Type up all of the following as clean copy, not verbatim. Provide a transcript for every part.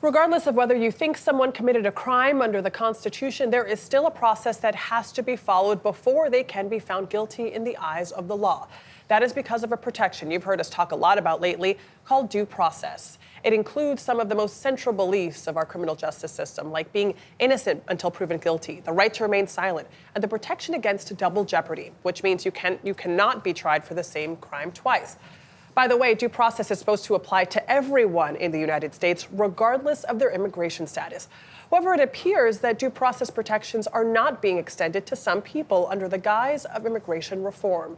Regardless of whether you think someone committed a crime under the Constitution, there is still a process that has to be followed before they can be found guilty in the eyes of the law. That is because of a protection you've heard us talk a lot about lately called due process. It includes some of the most central beliefs of our criminal justice system, like being innocent until proven guilty, the right to remain silent, and the protection against double jeopardy, which means you cannot be tried for the same crime twice. By the way, due process is supposed to apply to everyone in the United States, regardless of their immigration status. However, it appears that due process protections are not being extended to some people under the guise of immigration reform.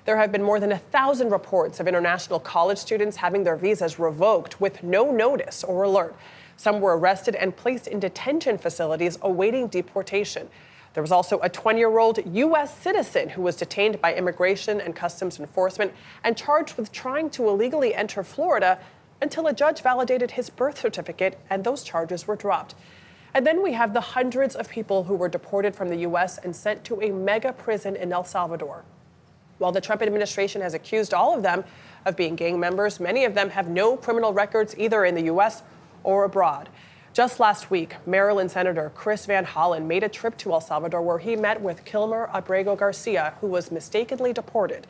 There have been more than 1,000 reports of international college students having their visas revoked with no notice or alert. Some were arrested and placed in detention facilities awaiting deportation. There was also a 20-year-old U.S. citizen who was detained by Immigration and Customs Enforcement and charged with trying to illegally enter Florida until a judge validated his birth certificate and those charges were dropped. And then we have the hundreds of people who were deported from the U.S. and sent to a mega prison in El Salvador. While the Trump administration has accused all of them of being gang members, many of them have no criminal records either in the U.S. or abroad. Just last week, Maryland Senator Chris Van Hollen made a trip to El Salvador where he met with Kilmar Abrego Garcia, who was mistakenly deported.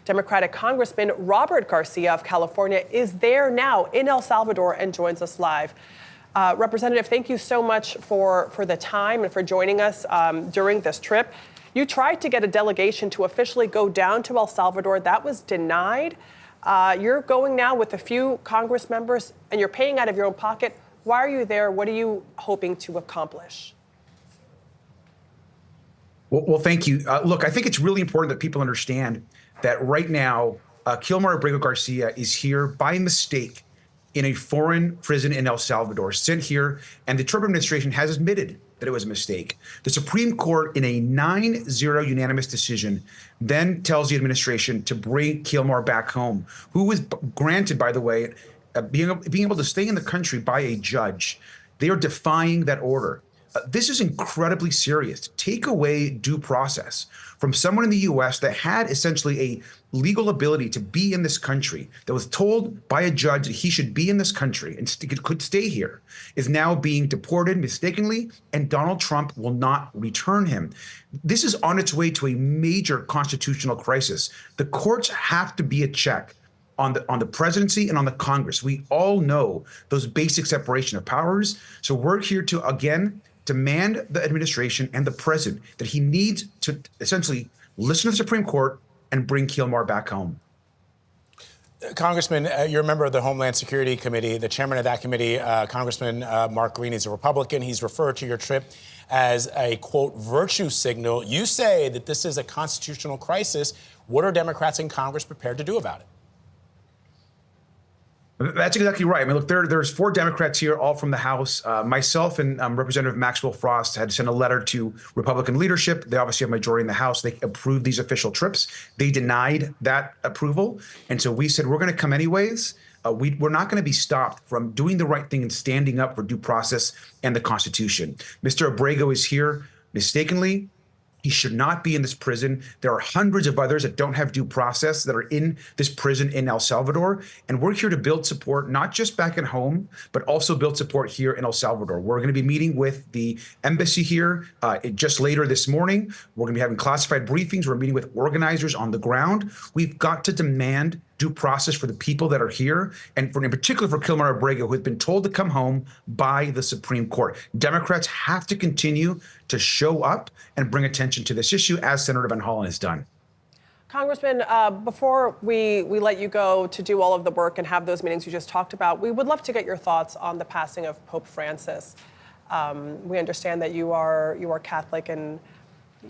Democratic Congressman Robert Garcia of California is there now in El Salvador and joins us live. Representative, thank you so much for the time and for joining us during this trip. You tried to get a delegation to officially go down to El Salvador. That was denied. You're going now with a few Congress members and you're paying out of your own pocket. Why are you there? What are you hoping to accomplish? Well, thank you. Look, I think it's really important that people understand that right now, Kilmar Abrego Garcia is here by mistake in a foreign prison in El Salvador, sent here, and the Trump administration has admitted that it was a mistake. The Supreme Court, in a 9-0 unanimous decision, then tells the administration to bring Kilmar back home, who was granted, by the way, being able to stay in the country by a judge. They are defying that order. This is incredibly serious. Take away due process from someone in the U.S. that had essentially a legal ability to be in this country, that was told by a judge that he should be in this country and could stay here, is now being deported mistakenly, and Donald Trump will not return him. This is on its way to a major constitutional crisis. The courts have to be a check on the presidency and on the Congress. We all know those basic separation of powers. So we're here to, again, demand the administration and the president that he needs to essentially listen to the Supreme Court and bring Kilmar back home. Congressman, you're a member of the Homeland Security Committee. The chairman of that committee, Congressman Mark Green, is a Republican. He's referred to your trip as a, quote, virtue signal. You say that this is a constitutional crisis. What are Democrats in Congress prepared to do about it? That's exactly right. I mean, look, there's 4 Democrats here, all from the House. Myself and Representative Maxwell Frost had sent a letter to Republican leadership. They obviously have majority in the House. They approved these official trips. They denied that approval. And so we said, we're going to come anyways. We're not going to be stopped from doing the right thing and standing up for due process and the Constitution. Mr. Abrego is here mistakenly. He should not be in this prison. There are hundreds of others that don't have due process that are in this prison in El Salvador. And we're here to build support, not just back at home, but also build support here in El Salvador. We're going to be meeting with the embassy here just later this morning. We're going to be having classified briefings. We're meeting with organizers on the ground. We've got to demand due process for the people that are here, and in particular for Kilmar Abrego, who has been told to come home by the Supreme Court. Democrats have to continue to show up and bring attention to this issue, as Senator Van Hollen has done. Congressman, before we let you go to do all of the work and have those meetings you just talked about, we would love to get your thoughts on the passing of Pope Francis. We understand that you are Catholic, and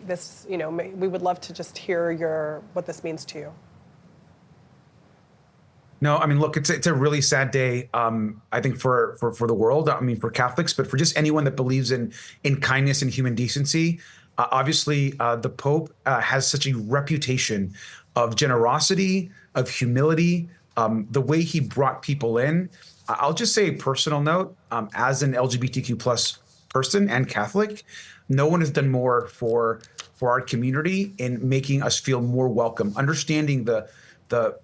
this, we would love to just hear what this means to you. No, I mean, look, it's a really sad day, I think, for the world. I mean, for Catholics, but for just anyone that believes in kindness and human decency. Obviously, the Pope has such a reputation of generosity, of humility, the way he brought people in. I'll just say a personal note, as an LGBTQ plus person and Catholic, no one has done more for our community in making us feel more welcome, understanding the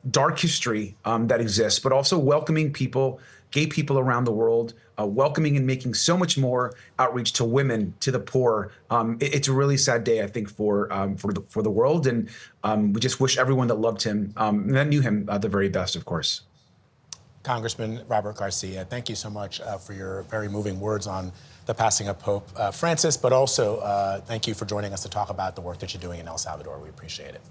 dark history that exists, but also welcoming people gay people around the world, welcoming and making so much more outreach to women, to the poor. It's a really sad day, I think, for the world, and we just wish everyone that loved him and that knew him the very best, of course. Congressman Robert Garcia, thank you so much for your very moving words on the passing of Pope Francis, but also thank you for joining us to talk about the work that you're doing in El Salvador. We appreciate it.